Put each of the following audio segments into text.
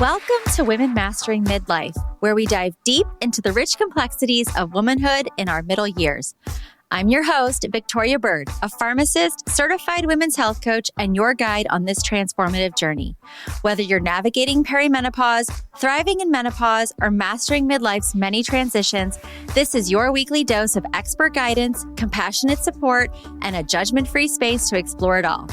Welcome to Women Mastering Midlife, where we dive deep into the rich complexities of womanhood in our middle years. I'm your host, Victoria Bird, a pharmacist, certified women's health coach, and your guide on this transformative journey. Whether you're navigating perimenopause, thriving in menopause, or mastering midlife's many transitions, this is your weekly dose of expert guidance, compassionate support, and a judgment-free space to explore it all.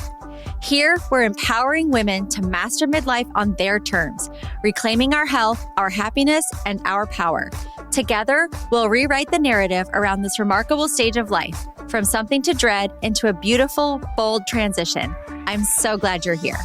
Here, we're empowering women to master midlife on their terms, reclaiming our health, our happiness, and our power. Together, we'll rewrite the narrative around this remarkable stage of life, from something to dread into a beautiful, bold transition. I'm so glad you're here.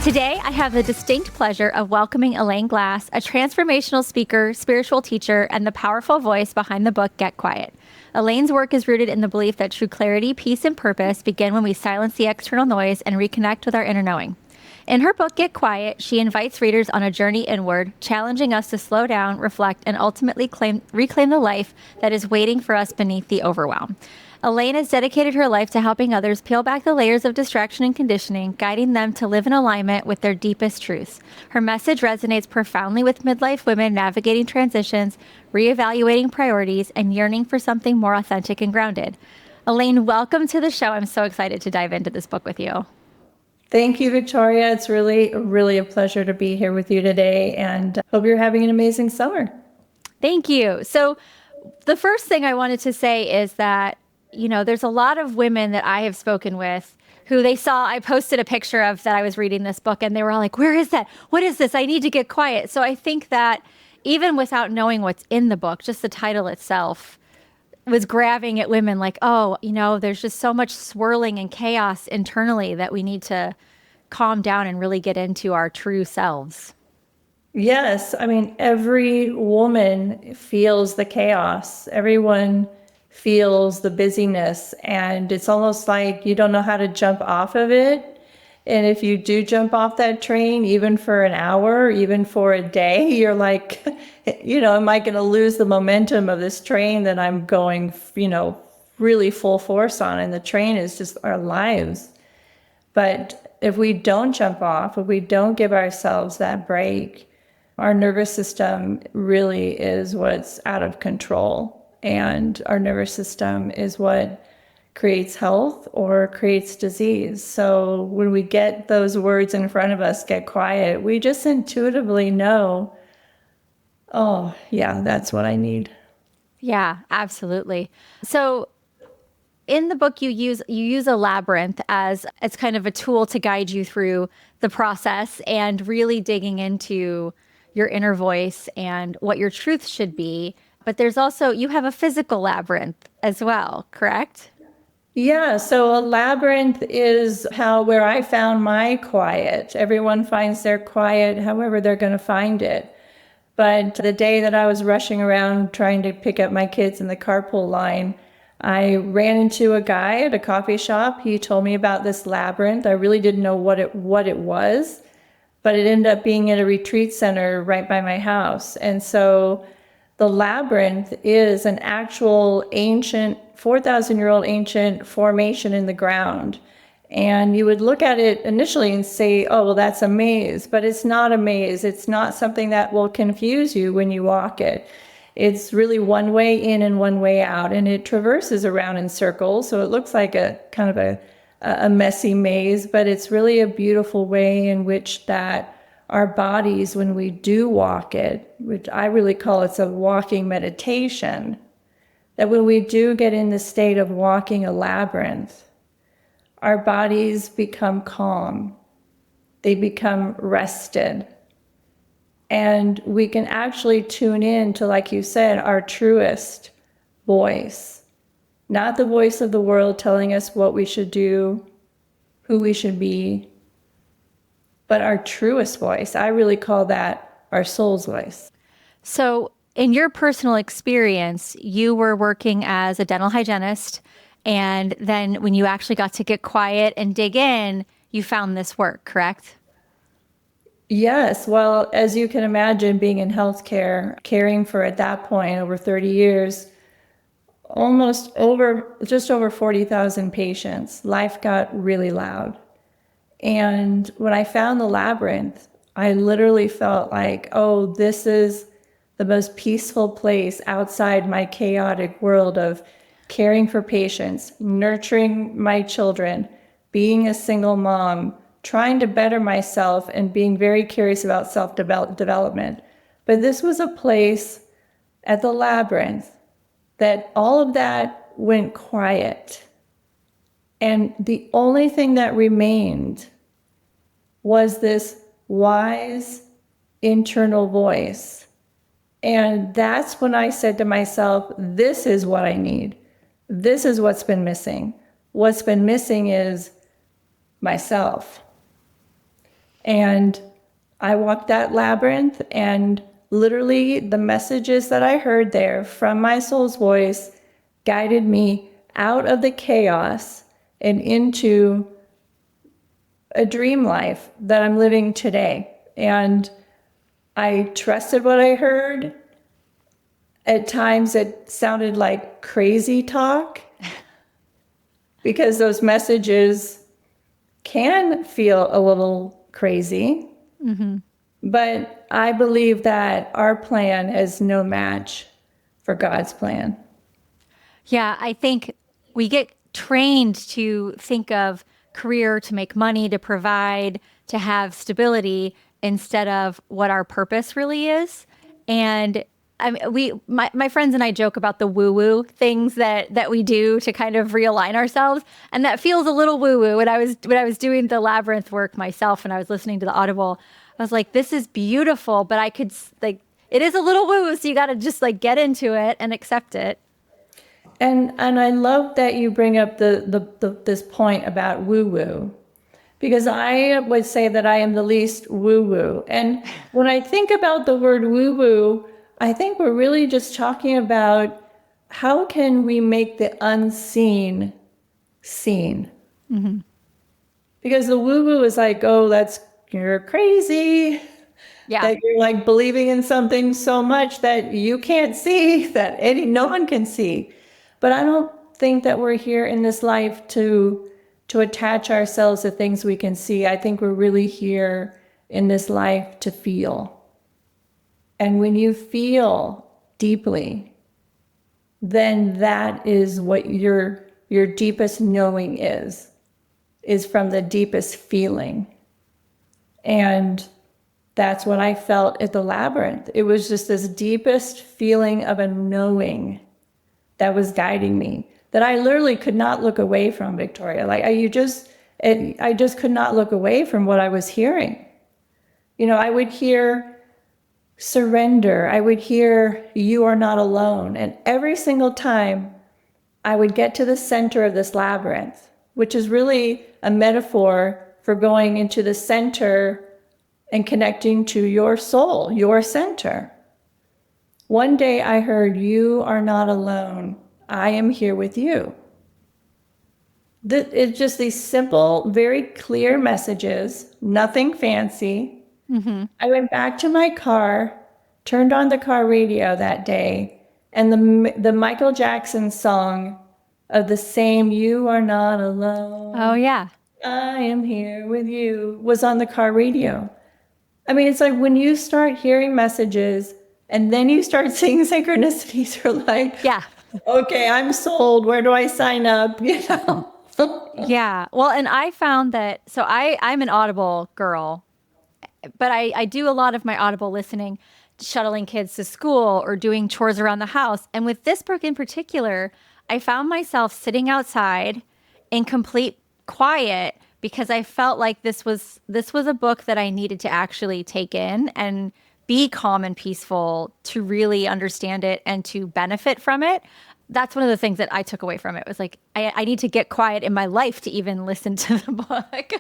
Today, I have the distinct pleasure of welcoming Elaine Glass, a transformational speaker, spiritual teacher, and the powerful voice behind the book, Get Quiet. Elaine's work is rooted in the belief that true clarity, peace, and purpose begin when we silence the external noise and reconnect with our inner knowing. In her book, Get Quiet, she invites readers on a journey inward, challenging us to slow down, reflect, and ultimately reclaim the life that is waiting for us beneath the overwhelm. Elaine has dedicated her life to helping others peel back the layers of distraction and conditioning, guiding them to live in alignment with their deepest truths. Her message resonates profoundly with midlife women navigating transitions, reevaluating priorities, and yearning for something more authentic and grounded. Elaine, welcome to the show. I'm so excited to dive into this book with you. Thank you, Victoria. It's really a pleasure to be here with you today, and hope you're having an amazing summer. Thank you. So the first thing I wanted to say is that there's a lot of women that I have spoken with who they saw, I posted a picture of that I was reading this book and they were all like, where is that? What is this? I need to get quiet. So I think that even without knowing what's in the book, just the title itself was grabbing at women like, there's just so much swirling and chaos internally that we need to calm down and really get into our true selves. Yes. I mean, every woman feels the chaos. Everyone feels the busyness, and it's almost like you don't know how to jump off of it. And if you do jump off that train, even for an hour, even for a day, you're like, am I going to lose the momentum of this train that I'm going, really full force on? And the train is just our lives. But if we don't jump off, if we don't give ourselves that break, our nervous system really is what's out of control. And our nervous system is what creates health or creates disease. So when we get those words in front of us, get quiet, we just intuitively know, oh, yeah, that's what I need. Yeah, absolutely. So in the book, you use a labyrinth as it's kind of a tool to guide you through the process and really digging into your inner voice and what your truth should be. But there's also, you have a physical labyrinth as well, correct? Yeah, so a labyrinth is where I found my quiet. Everyone finds their quiet however they're going to find it. But the day that I was rushing around trying to pick up my kids in the carpool line, I ran into a guy at a coffee shop. He told me about this labyrinth. I really didn't know what it was, but it ended up being at a retreat center right by my house. And so the labyrinth is an actual ancient, 4,000-year-old ancient formation in the ground. And you would look at it initially and say, oh, well, that's a maze. But it's not a maze. It's not something that will confuse you when you walk it. It's really one way in and one way out. And it traverses around in circles. So it looks like a kind of a messy maze. But it's really a beautiful way in which that our bodies, when we do walk it, which I really call it's a walking meditation, that when we do get in the state of walking a labyrinth, our bodies become calm. They become rested. And we can actually tune in to, like you said, our truest voice, not the voice of the world telling us what we should do, who we should be, but our truest voice. I really call that our soul's voice. So in your personal experience, you were working as a dental hygienist, and then when you actually got to get quiet and dig in, you found this work, correct? Yes. Well, as you can imagine, being in healthcare, caring for, at that point, over 30 years, just over 40,000 patients, life got really loud. And when I found the labyrinth, I literally felt like, oh, this is the most peaceful place outside my chaotic world of caring for patients, nurturing my children, being a single mom, trying to better myself, and being very curious about self-development. But this was a place at the labyrinth that all of that went quiet. And the only thing that remained was this wise internal voice. And that's when I said to myself, this is what I need. This is what's been missing. What's been missing is myself. And I walked that labyrinth, and literally the messages that I heard there from my soul's voice guided me out of the chaos and into a dream life that I'm living today. And I trusted what I heard. At times it sounded like crazy talk because those messages can feel a little crazy. Mm-hmm. But I believe that our plan is no match for God's plan. Yeah, I think we get trained to think of career to make money, to provide, to have stability instead of what our purpose really is. And I mean, my friends and I joke about the woo-woo things that we do to kind of realign ourselves, and that feels a little woo-woo. When I was doing the labyrinth work myself, and I was listening to the Audible, I was like, "This is beautiful," but I could like, it is a little woo-woo, so you got to just like get into it and accept it. And I love that you bring up this point about woo-woo, because I would say that I am the least woo-woo. And when I think about the word woo-woo, I think we're really just talking about how can we make the unseen seen? Mm-hmm. Because the woo-woo is like, oh, you're crazy. Yeah. That you're like believing in something so much that you can't see, that no one can see. But I don't think that we're here in this life to attach ourselves to things we can see. I think we're really here in this life to feel. And when you feel deeply, then that is what your deepest knowing is from the deepest feeling. And that's what I felt at the labyrinth. It was just this deepest feeling of a knowing that was guiding me, that I literally could not look away from, Victoria. Like I just could not look away from what I was hearing. You know, I would hear surrender. I would hear you are not alone. And every single time I would get to the center of this labyrinth, which is really a metaphor for going into the center and connecting to your soul, your center. One day I heard, you are not alone. I am here with you. It's just these simple, very clear messages, nothing fancy. Mm-hmm. I went back to my car, turned on the car radio that day, and the Michael Jackson song of the same, you are not alone. Oh, yeah. I am here with you, was on the car radio. I mean, it's like when you start hearing messages and then you start seeing synchronicities, you're like, yeah, okay, I'm sold. Where do I sign up? You know? Yeah. Well, and I found that, so I'm an Audible girl, but I do a lot of my Audible listening, shuttling kids to school or doing chores around the house. And with this book in particular, I found myself sitting outside in complete quiet because I felt like this was a book that I needed to actually take in and be calm and peaceful to really understand it and to benefit from it. That's one of the things that I took away from it. It was like, I need to get quiet in my life to even listen to the book.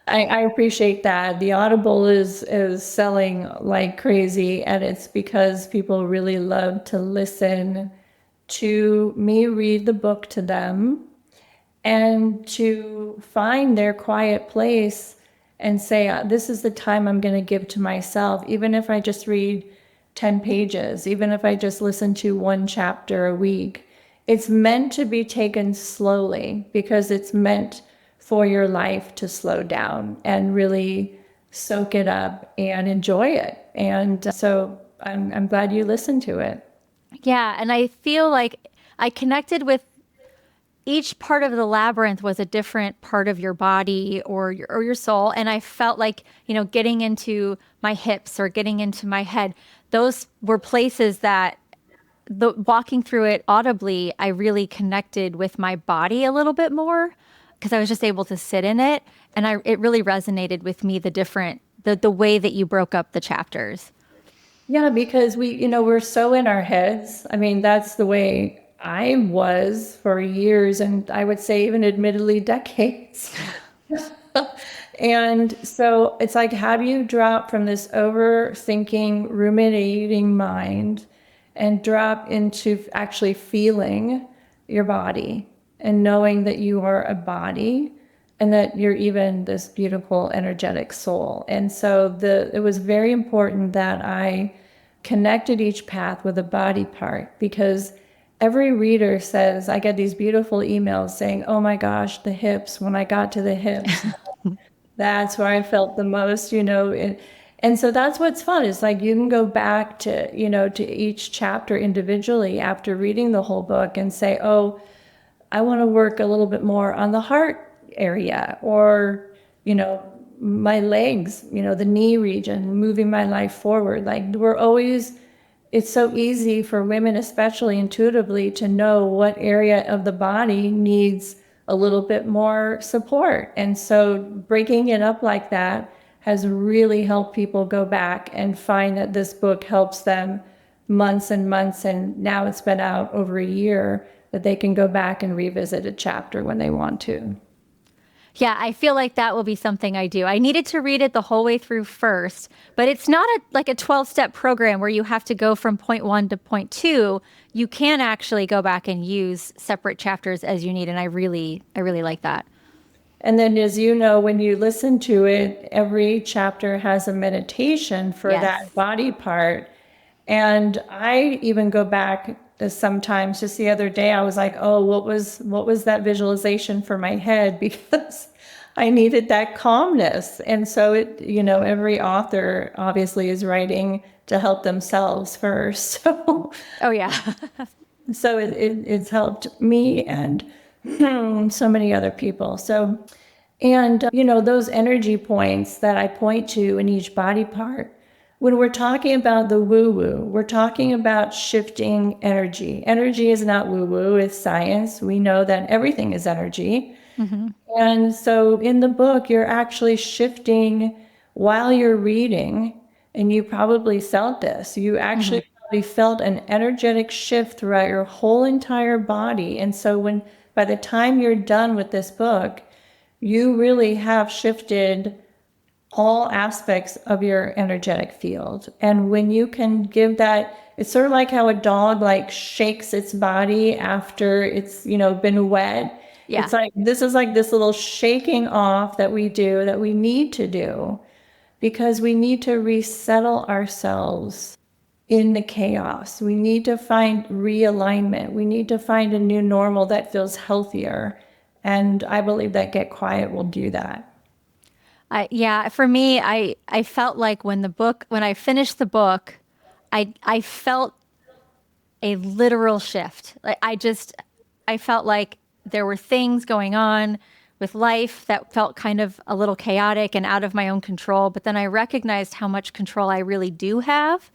I appreciate that. The Audible is selling like crazy, and it's because people really love to listen to me read the book to them and to find their quiet place and say, this is the time I'm going to give to myself. Even if I just read 10 pages, even if I just listen to one chapter a week. It's meant to be taken slowly because it's meant for your life to slow down and really soak it up and enjoy it. And so I'm glad you listened to it. Yeah. And I feel like I connected with each part of the labyrinth was a different part of your body or your soul. And I felt like, getting into my hips or getting into my head, those were places that walking through it audibly, I really connected with my body a little bit more because I was just able to sit in it. And it really resonated with me, the way that you broke up the chapters. Yeah, because we're so in our heads. I mean, that's the way I was for years, and I would say even admittedly decades. And so it's like, how do you drop from this overthinking, ruminating mind and drop into actually feeling your body and knowing that you are a body and that you're even this beautiful, energetic soul? And so it was very important that I connected each path with a body part, because every reader says, I get these beautiful emails saying, oh my gosh, the hips, when I got to the hips, that's where I felt the most, and so that's what's fun. It's like you can go back to each chapter individually after reading the whole book and say, oh, I want to work a little bit more on the heart area, or, my legs, the knee region, moving my life forward. Like it's so easy for women, especially intuitively, to know what area of the body needs a little bit more support. And so breaking it up like that has really helped people go back and find that this book helps them months and months. And now it's been out over a year that they can go back and revisit a chapter when they want to. Yeah, I feel like that will be something I do. I needed to read it the whole way through first, but it's not like a 12-step program where you have to go from point 1 to point 2. You can actually go back and use separate chapters as you need, and I really like that. And then, as you know, when you listen to it, every chapter has a meditation for that body part. And I even go back sometimes. Just the other day, I was like, oh, what was that visualization for my head? Because I needed that calmness. And so every author obviously is writing to help themselves first. So, oh yeah. so it's helped me and so many other people. So, and those energy points that I point to in each body part, when we're talking about the woo-woo, we're talking about shifting energy. Energy is not woo-woo, it's science. We know that everything is energy. Mm-hmm. And so in the book, you're actually shifting while you're reading, and you probably felt this. You actually probably felt an energetic shift throughout your whole entire body. And so by the time you're done with this book, you really have shifted all aspects of your energetic field. And when you can give that, it's sort of like how a dog shakes its body after it's, been wet. Yeah. It's like, this is like this little shaking off that we do, that we need to do, because we need to resettle ourselves in the chaos. We need to find realignment. We need to find a new normal that feels healthier. And I believe that Get Quiet will do that. Yeah, for me, I felt like when I finished the book, I felt a literal shift. I felt like there were things going on with life that felt kind of a little chaotic and out of my own control. But then I recognized how much control I really do have,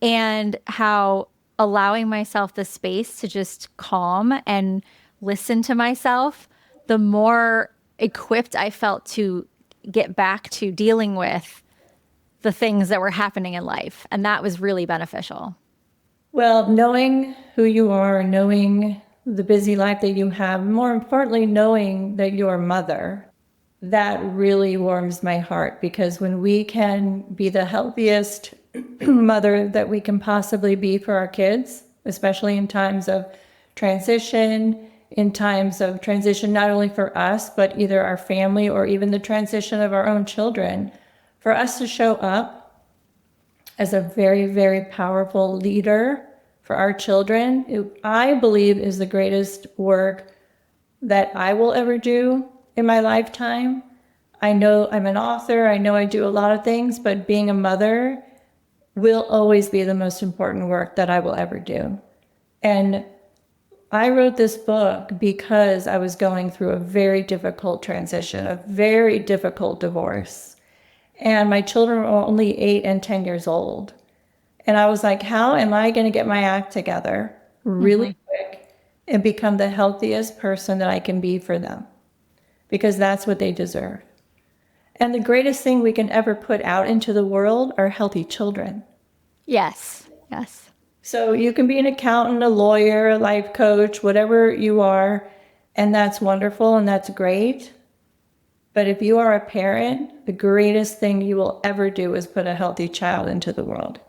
and how allowing myself the space to just calm and listen to myself, the more equipped I felt to get back to dealing with the things that were happening in life. And that was really beneficial. Well, knowing who you are, knowing the busy life that you have, more importantly, knowing that you're a mother, that really warms my heart, because when we can be the healthiest mother that we can possibly be for our kids, especially in times of transition, not only for us, but either our family or even the transition of our own children, for us to show up as a very, very powerful leader for our children, I believe is the greatest work that I will ever do in my lifetime. I know I'm an author, I know I do a lot of things, but being a mother will always be the most important work that I will ever do. And I wrote this book because I was going through a very difficult transition, a very difficult divorce. And my children were only 8 and 10 years old. And I was like, how am I going to get my act together really quick and become the healthiest person that I can be for them? Because that's what they deserve. And the greatest thing we can ever put out into the world are healthy children. Yes. Yes. So you can be an accountant, a lawyer, a life coach, whatever you are, and that's wonderful and that's great. But if you are a parent, the greatest thing you will ever do is put a healthy child into the world.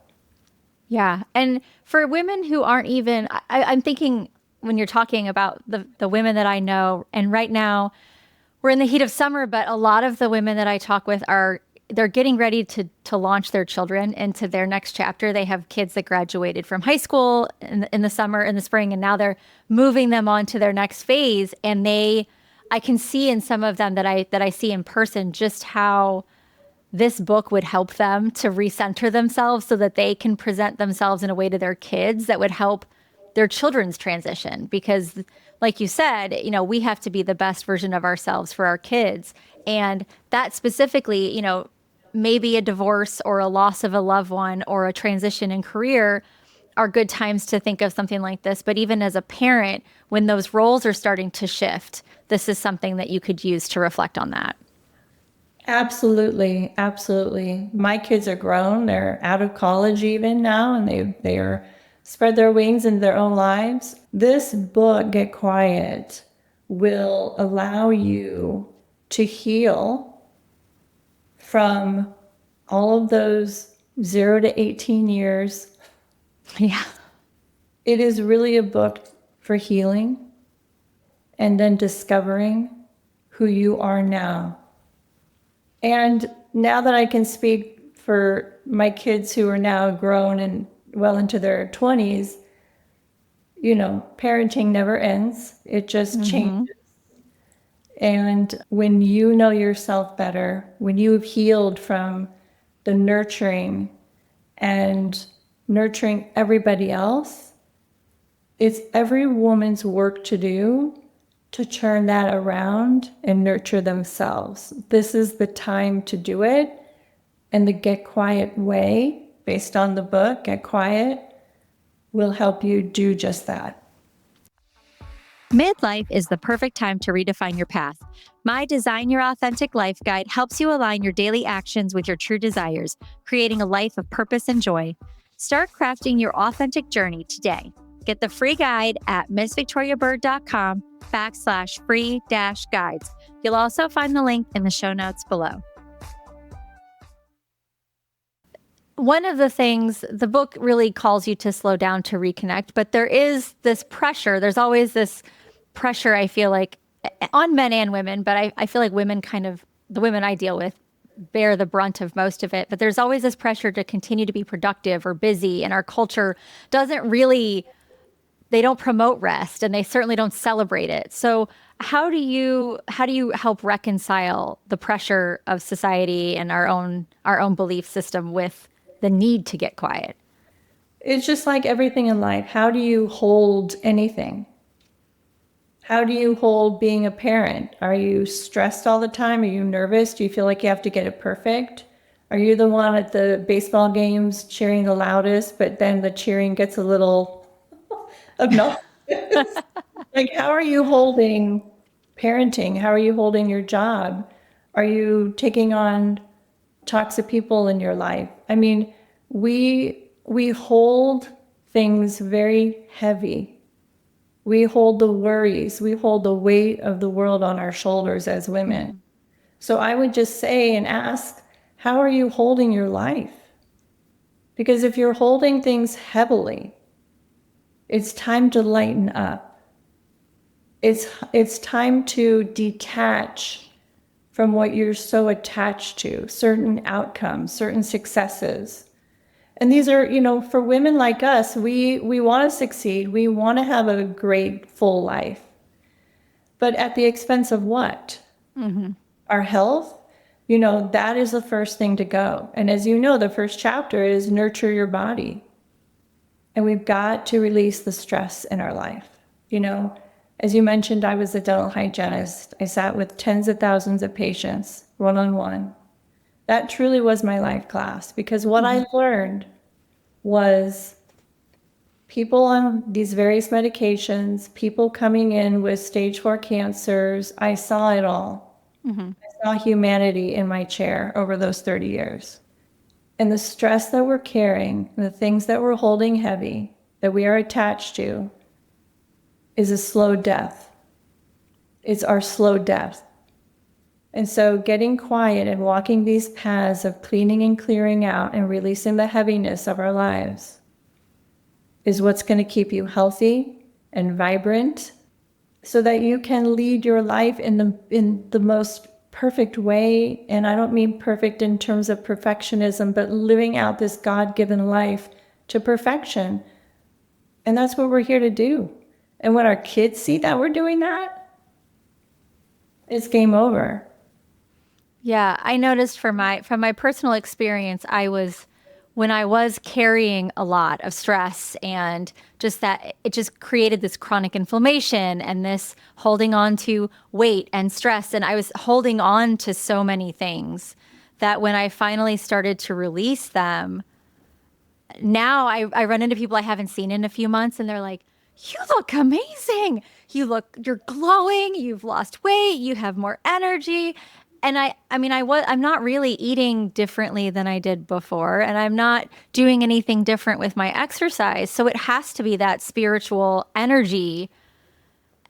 Yeah. And for women who aren't even, I'm thinking when you're talking about the women that I know, and right now we're in the heat of summer, but a lot of the women that I talk with they're getting ready to launch their children into their next chapter. They have kids that graduated from high school in the summer, in the spring, and now they're moving them on to their next phase. And I can see in some of them that I see in person just how this book would help them to recenter themselves so that they can present themselves in a way to their kids that would help their children's transition. Because like you said, we have to be the best version of ourselves for our kids. And that specifically, maybe a divorce or a loss of a loved one or a transition in career are good times to think of something like this. But even as a parent, when those roles are starting to shift, this is something that you could use to reflect on that. Absolutely. Absolutely. My kids are grown. They're out of college even now, and they are spread their wings in their own lives. This book, Get Quiet, will allow you to heal from all of those 0 to 18 years. Yeah. It is really a book for healing and then discovering who you are now. And now that I can speak for my kids who are now grown and well into their 20s, parenting never ends. It just changes. And when you know yourself better, when you've healed from the nurturing and nurturing everybody else, it's every woman's work to do to turn that around and nurture themselves. This is the time to do it. And the Get Quiet way, based on the book, Get Quiet, will help you do just that. Midlife is the perfect time to redefine your path. My Design Your Authentic Life guide helps you align your daily actions with your true desires, creating a life of purpose and joy. Start crafting your authentic journey today. Get the free guide at missvictoriabird.com/free-guides. You'll also find the link in the show notes below. One of the things, the book really calls you to slow down to reconnect, but there is this pressure. There's always this pressure, I feel like, on men and women, but I feel like women the women I deal with bear the brunt of most of it. But there's always this pressure to continue to be productive or busy, and our culture they don't promote rest, and they certainly don't celebrate it. So how do you help reconcile the pressure of society and our own belief system with the need to get quiet? It's just like everything in life. How do you hold anything? How do you hold being a parent? Are you stressed all the time? Are you nervous? Do you feel like you have to get it perfect? Are you the one at the baseball games cheering the loudest, but then the cheering gets a little obnoxious? Like, how are you holding parenting? How are you holding your job? Are you taking on toxic people in your life? I mean, we hold things very heavy. We hold the worries. We hold the weight of the world on our shoulders as women. So I would just say and ask, how are you holding your life? Because if you're holding things heavily, it's time to lighten up. It's time to detach from what you're so attached to, certain outcomes, certain successes. And these are, for women like us, we want to succeed. We want to have a great, full life. But at the expense of what? Our health? That is the first thing to go. And as you know, the first chapter is nurture your body. And we've got to release the stress in our life. As you mentioned, I was a dental hygienist. I sat with tens of thousands of patients, one-on-one. That truly was my life class, because what I learned was people on these various medications, people coming in with stage 4 cancers. I saw it all. I saw humanity in my chair over those 30 years. And the stress that we're carrying, the things that we're holding heavy, that we are attached to, is a slow death. It's our slow death. And so getting quiet and walking these paths of cleaning and clearing out and releasing the heaviness of our lives is what's going to keep you healthy and vibrant, so that you can lead your life in the most perfect way. And I don't mean perfect in terms of perfectionism, but living out this God-given life to perfection. And that's what we're here to do. And when our kids see that we're doing that, it's game over. Yeah, I noticed from my personal experience, when I was carrying a lot of stress, and just that it just created this chronic inflammation and this holding on to weight and stress. And I was holding on to so many things that when I finally started to release them, now I run into people I haven't seen in a few months, and they're like, "You look amazing. You're glowing. You've lost weight. You have more energy." And I'm not really eating differently than I did before, and I'm not doing anything different with my exercise. So it has to be that spiritual energy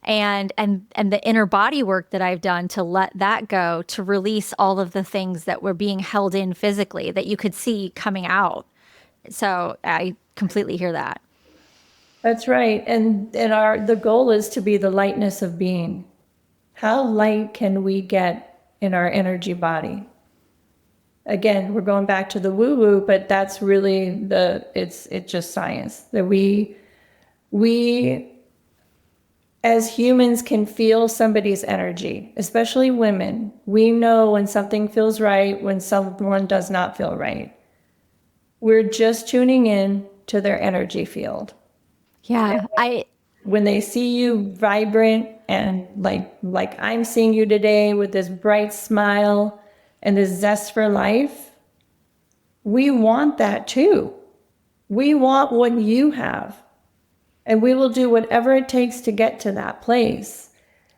and the inner body work that I've done to let that go, to release all of the things that were being held in physically that you could see coming out. So I completely hear that. That's right. And the goal is to be the lightness of being. How light can we get in our energy body? Again, we're going back to the woo-woo, but that's really it's just science. That we as humans can feel somebody's energy, especially women. We know when something feels right, when someone does not feel right. We're just tuning in to their energy field. Yeah, When they see you vibrant and like I'm seeing you today with this bright smile and this zest for life, we want that too. We want what you have. And we will do whatever it takes to get to that place.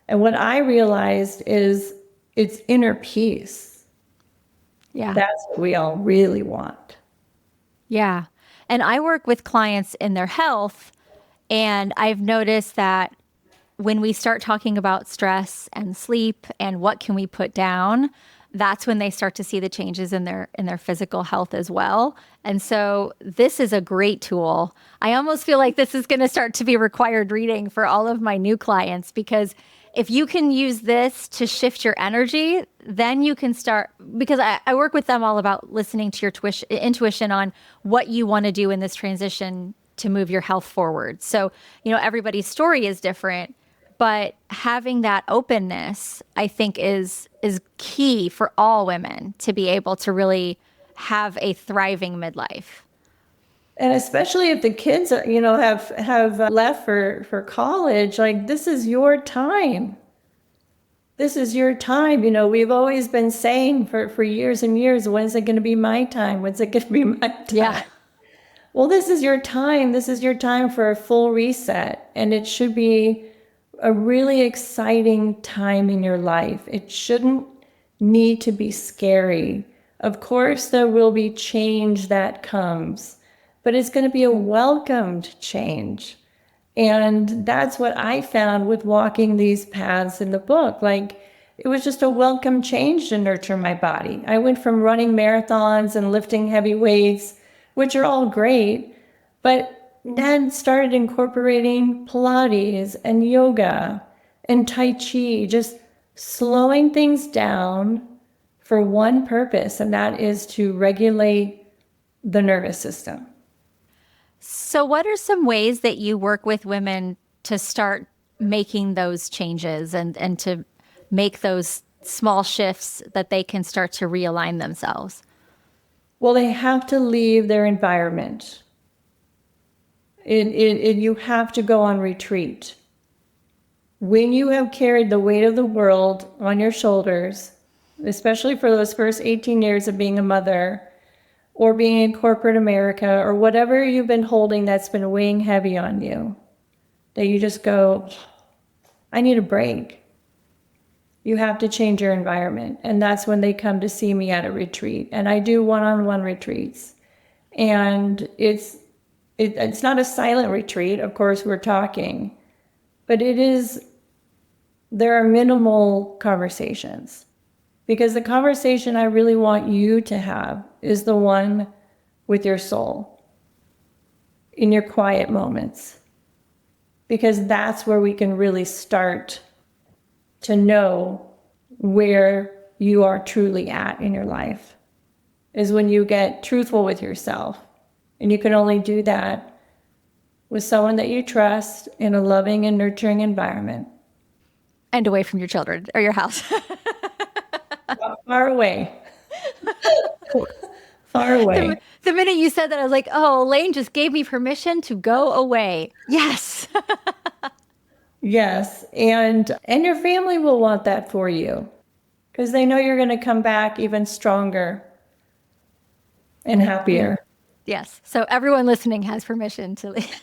And what I realized is it's inner peace. yeah. That's what we all really want. Yeah. And I work with clients in their health, and I've noticed that when we start talking about stress and sleep and what can we put down, that's when they start to see the changes in their physical health as well. And so this is a great tool. I almost feel like this is going to start to be required reading for all of my new clients, because if you can use this to shift your energy, then you can start, because I work with them all about listening to your intuition on what you want to do in this transition to move your health forward. So, everybody's story is different, but having that openness, I think, is key for all women to be able to really have a thriving midlife. And especially if the kids, have left for college, like this is your time. This is your time. We've always been saying for years and years, when's it going to be my time? When's it going to be my time? Yeah. Well, this is your time. This is your time for a full reset. And it should be a really exciting time in your life. It shouldn't need to be scary. Of course, there will be change that comes, but it's going to be a welcomed change. And that's what I found with walking these paths in the book. Like, it was just a welcome change to nurture my body. I went from running marathons and lifting heavy weights, which are all great, but then started incorporating Pilates and yoga and Tai Chi, just slowing things down for one purpose, and that is to regulate the nervous system. So, what are some ways that you work with women to start making those changes and to make those small shifts that they can start to realign themselves? Well, they have to leave their environment. You have to go on retreat. When you have carried the weight of the world on your shoulders, especially for those first 18 years of being a mother or being in corporate America or whatever you've been holding that's been weighing heavy on you, that you just go, I need a break. You have to change your environment. And that's when they come to see me at a retreat. And I do one-on-one retreats. And it's not a silent retreat. Of course, we're talking. But there are minimal conversations. Because the conversation I really want you to have is the one with your soul, in your quiet moments. Because that's where we can really start to know where you are truly at in your life, is when you get truthful with yourself. And you can only do that with someone that you trust in a loving and nurturing environment. And away from your children or your house. Far away. Far away. The minute you said that, I was like, oh, Elaine just gave me permission to go away. Yes. Yes. And your family will want that for you because they know you're going to come back even stronger and happier. Yes. So everyone listening has permission to leave.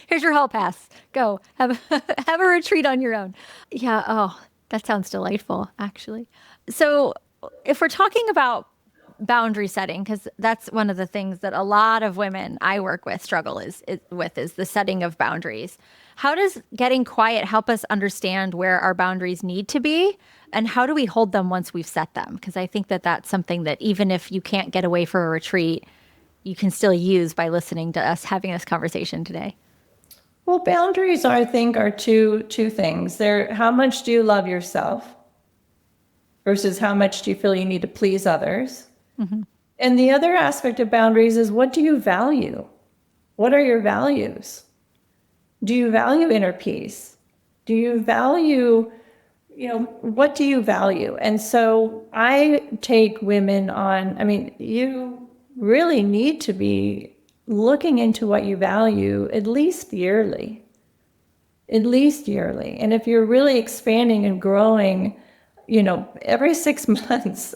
Here's your hall pass. Go have a retreat on your own. Yeah. Oh, that sounds delightful, actually. So if we're talking about boundary setting, because that's one of the things that a lot of women I work with struggle is the setting of boundaries. How does getting quiet help us understand where our boundaries need to be? And how do we hold them once we've set them? Because I think that that's something that even if you can't get away for a retreat, you can still use by listening to us having this conversation today. Well, boundaries, I think, are two things. They're how much do you love yourself versus how much do you feel you need to please others. Mm-hmm. And the other aspect of boundaries is, what do you value? What are your values? Do you value inner peace? Do you value, what do you value? And so I take women on, you really need to be looking into what you value at least yearly. And if you're really expanding and growing, every 6 months,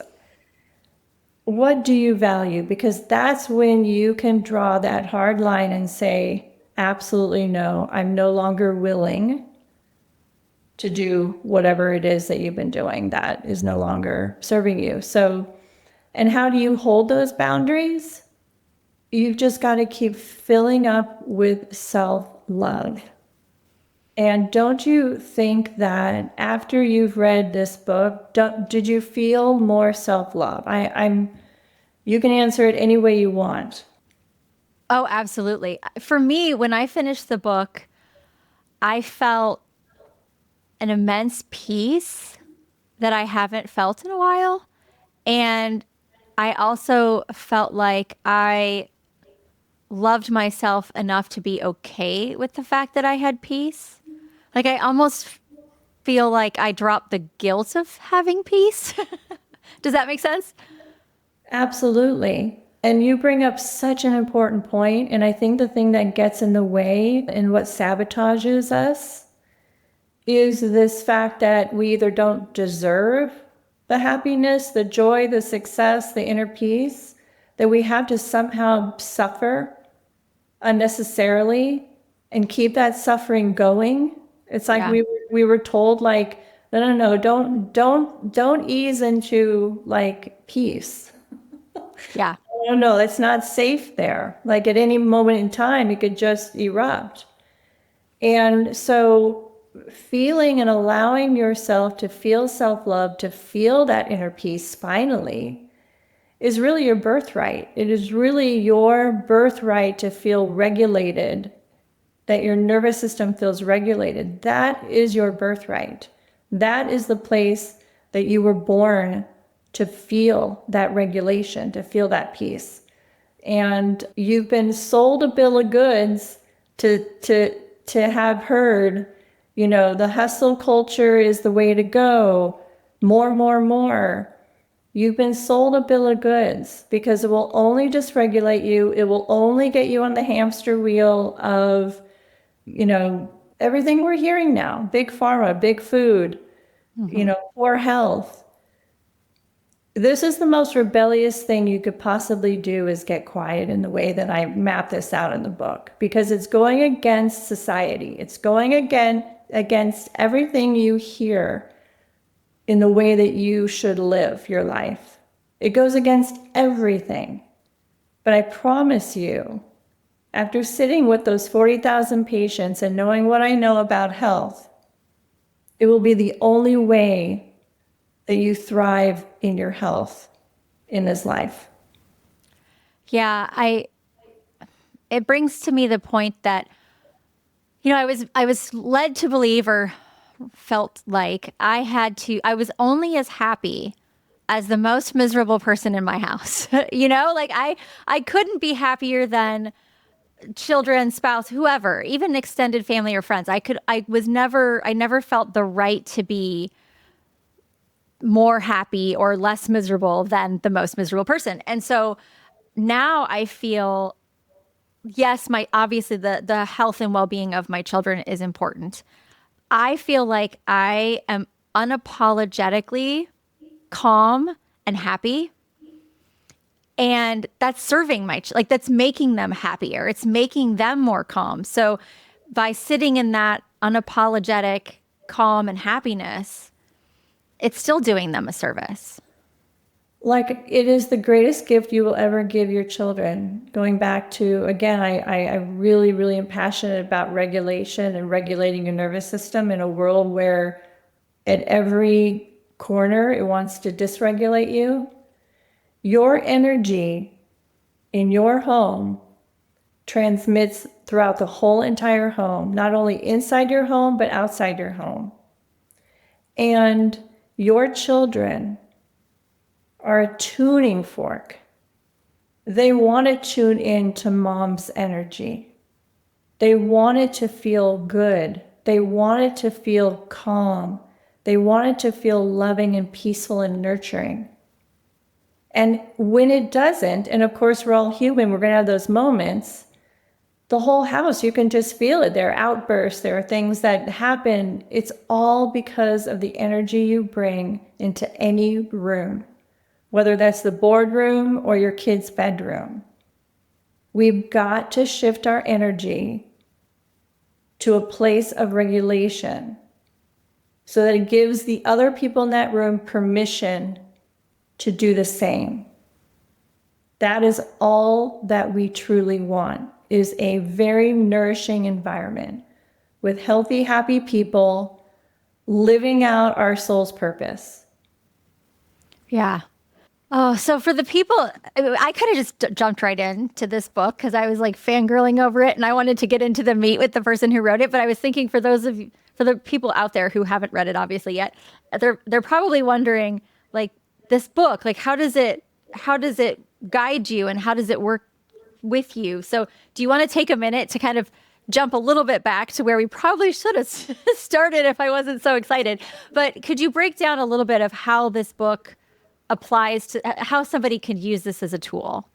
what do you value? Because that's when you can draw that hard line and say, absolutely no, I'm no longer willing to do whatever it is that you've been doing that is no longer serving you. So, and how do you hold those boundaries? You've just got to keep filling up with self-love. And don't you think that after you've read this book, did you feel more self-love? You can answer it any way you want. Oh, absolutely. For me, when I finished the book, I felt an immense peace that I haven't felt in a while. And I also felt like I loved myself enough to be okay with the fact that I had peace. Like I almost feel like I dropped the guilt of having peace. Does that make sense? Absolutely. And you bring up such an important point. And I think the thing that gets in the way and what sabotages us is this fact that we either don't deserve the happiness, the joy, the success, the inner peace, that we have to somehow suffer unnecessarily and keep that suffering going. It's like we were told, like, no, don't ease into like peace. Yeah. No, that's not safe there. Like at any moment in time, it could just erupt. And so feeling and allowing yourself to feel self-love, to feel that inner peace finally, is really your birthright. It is really your birthright to feel regulated, that your nervous system feels regulated. That is your birthright. That is the place that you were born to feel that regulation, to feel that peace. And you've been sold a bill of goods to have heard, the hustle culture is the way to go. More, more, more. You've been sold a bill of goods because it will only dysregulate you. It will only get you on the hamster wheel of, everything we're hearing now. Big pharma, big food, poor health. This is the most rebellious thing you could possibly do, is get quiet in the way that I map this out in the book, because it's going against society. It's going against everything you hear in the way that you should live your life. It goes against everything. But I promise you, after sitting with those 40,000 patients and knowing what I know about health, it will be the only way that you thrive in your health in this life. Yeah, it brings to me the point that, I was led to believe, or felt like I was only as happy as the most miserable person in my house. Like I couldn't be happier than children, spouse, whoever, even extended family or friends. I never felt the right to be more happy or less miserable than the most miserable person. And so now I feel, yes, obviously the health and well-being of my children is important. I feel like I am unapologetically calm and happy. And that's serving that's making them happier. It's making them more calm. So by sitting in that unapologetic calm and happiness, it's still doing them a service. Like, it is the greatest gift you will ever give your children. Going back to, again, I really, really am passionate about regulation and regulating your nervous system in a world where at every corner it wants to dysregulate you. Your energy in your home transmits throughout the whole entire home, not only inside your home, but outside your home. And your children are a tuning fork. They want to tune in to mom's energy. They want it to feel good. They want it to feel calm. They want it to feel loving and peaceful and nurturing. And when it doesn't, and of course we're all human, we're going to have those moments, the whole house, you can just feel it. There are outbursts, there are things that happen. It's all because of the energy you bring into any room, whether that's the boardroom or your kid's bedroom. We've got to shift our energy to a place of regulation so that it gives the other people in that room permission to do the same. That is all that we truly want, is a very nourishing environment with healthy, happy people living out our soul's purpose. Yeah. Oh, so for the people, I kind of just jumped right into this book because I was like fangirling over it and I wanted to get into the meat with the person who wrote it. But I was thinking, for the people out there who haven't read it obviously yet, they're probably wondering, like, this book, like, how does it guide you and how does it work with you? So do you want to take a minute to kind of jump a little bit back to where we probably should have started if I wasn't so excited? But could you break down a little bit of how this book applies to how somebody can use this as a tool?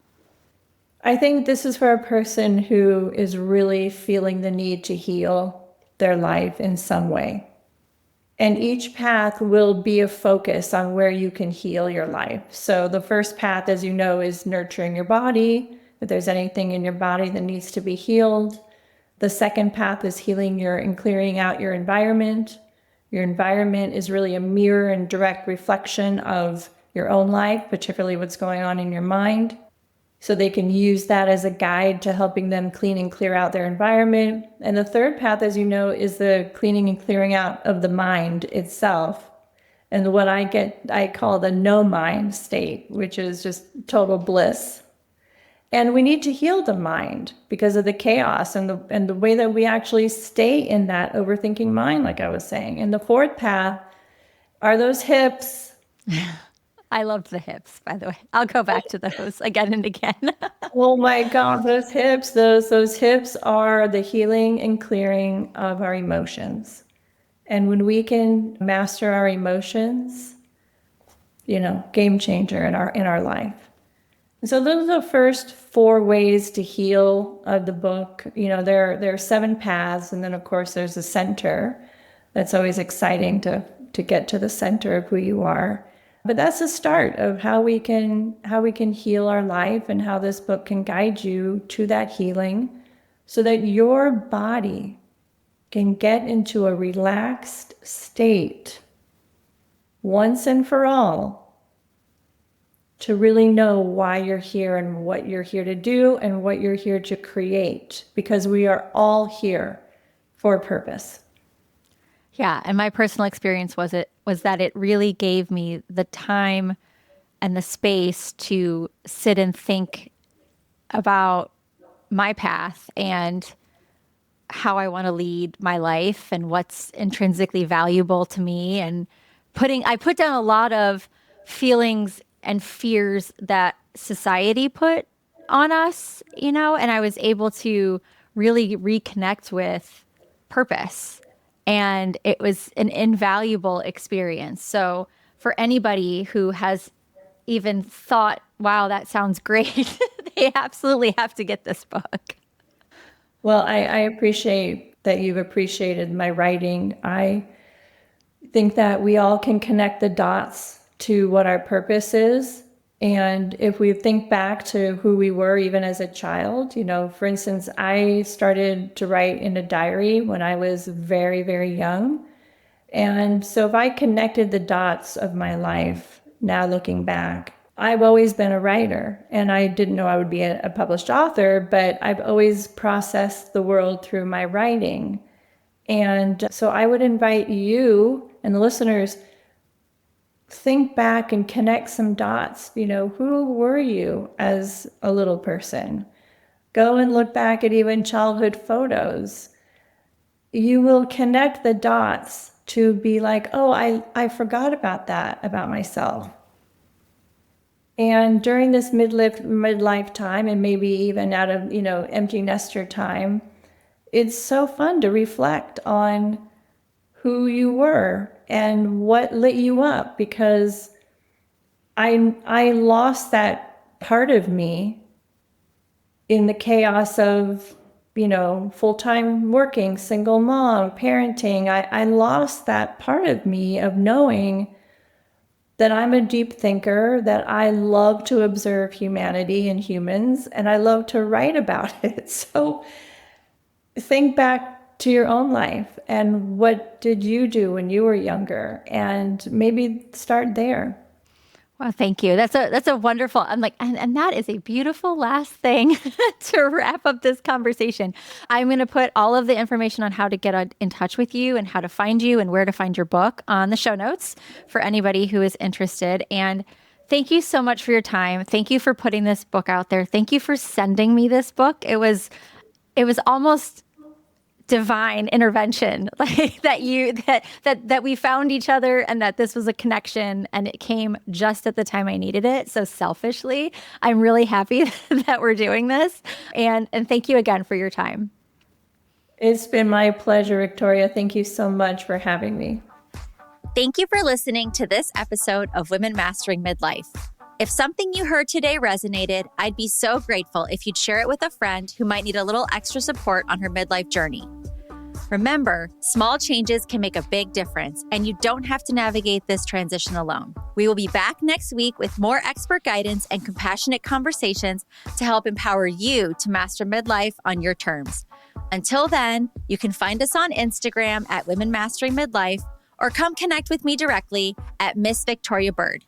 I think this is for a person who is really feeling the need to heal their life in some way. And each path will be a focus on where you can heal your life. So the first path, as you know, is nurturing your body. If there's anything in your body that needs to be healed. The second path is healing and clearing out your environment. Your environment is really a mirror and direct reflection of your own life, particularly what's going on in your mind. So they can use that as a guide to helping them clean and clear out their environment. And the third path, as you know, is the cleaning and clearing out of the mind itself. And what I call the no mind state, which is just total bliss. And we need to heal the mind because of the chaos and the way that we actually stay in that overthinking mind, like I was saying. And the fourth path are those hips. I loved the hips, by the way. I'll go back to those again and again. Oh my God, those hips are the healing and clearing of our emotions. And when we can master our emotions, game changer in our life. So those are the first 4 ways to heal of the book. There are 7 paths, and then of course there's a center. That's always exciting to get to the center of who you are. But that's the start of how we can heal our life, and how this book can guide you to that healing so that your body can get into a relaxed state once and for all, to really know why you're here and what you're here to do and what you're here to create, because we are all here for a purpose. Yeah, and my personal experience was that it really gave me the time and the space to sit and think about my path and how I want to lead my life and what's intrinsically valuable to me. And I put down a lot of feelings and fears that society put on us, and I was able to really reconnect with purpose. And it was an invaluable experience. So for anybody who has even thought, wow, that sounds great, they absolutely have to get this book. Well, I appreciate that you've appreciated my writing. I think that we all can connect the dots to what our purpose is. And if we think back to who we were even as a child, for instance, I started to write in a diary when I was very, very young. And so if I connected the dots of my life, now looking back, I've always been a writer, and I didn't know I would be a published author, but I've always processed the world through my writing. And so I would invite you and the listeners, think back and connect some dots. Who were you as a little person? Go and look back at even childhood photos. You will connect the dots to be like, oh, I forgot about that about myself. And during this midlife time, and maybe even out of, empty nester time, it's so fun to reflect on who you were and what lit you up, because I lost that part of me in the chaos of, full-time working, single mom, parenting. I lost that part of me of knowing that I'm a deep thinker, that I love to observe humanity and humans, and I love to write about it. So think back to your own life, and what did you do when you were younger, and maybe start there. Well, thank you. That's a wonderful, I'm like, and that is a beautiful last thing to wrap up this conversation. I'm going to put all of the information on how to get in touch with you and how to find you and where to find your book on the show notes for anybody who is interested. And thank you so much for your time. Thank you for putting this book out there. Thank you for sending me this book. It was almost divine intervention, like that we found each other, and that this was a connection, and it came just at the time I needed it. So selfishly, I'm really happy that we're doing this, and thank you again for your time. It's been my pleasure, Victoria. Thank you so much for having me. Thank you for listening to this episode of Women Mastering Midlife. If something you heard today resonated, I'd be so grateful if you'd share it with a friend who might need a little extra support on her midlife journey. Remember, small changes can make a big difference, and you don't have to navigate this transition alone. We will be back next week with more expert guidance and compassionate conversations to help empower you to master midlife on your terms. Until then, you can find us on Instagram at Women Mastering Midlife, or come connect with me directly at Miss Victoria Bird.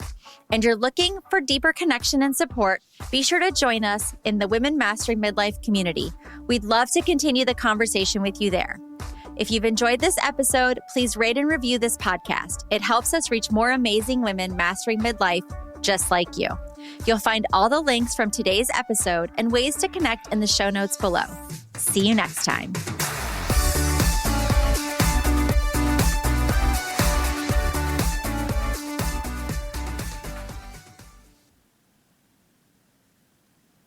And you're looking for deeper connection and support, be sure to join us in the Women Mastering Midlife community. We'd love to continue the conversation with you there. If you've enjoyed this episode, please rate and review this podcast. It helps us reach more amazing women mastering midlife just like you. You'll find all the links from today's episode and ways to connect in the show notes below. See you next time.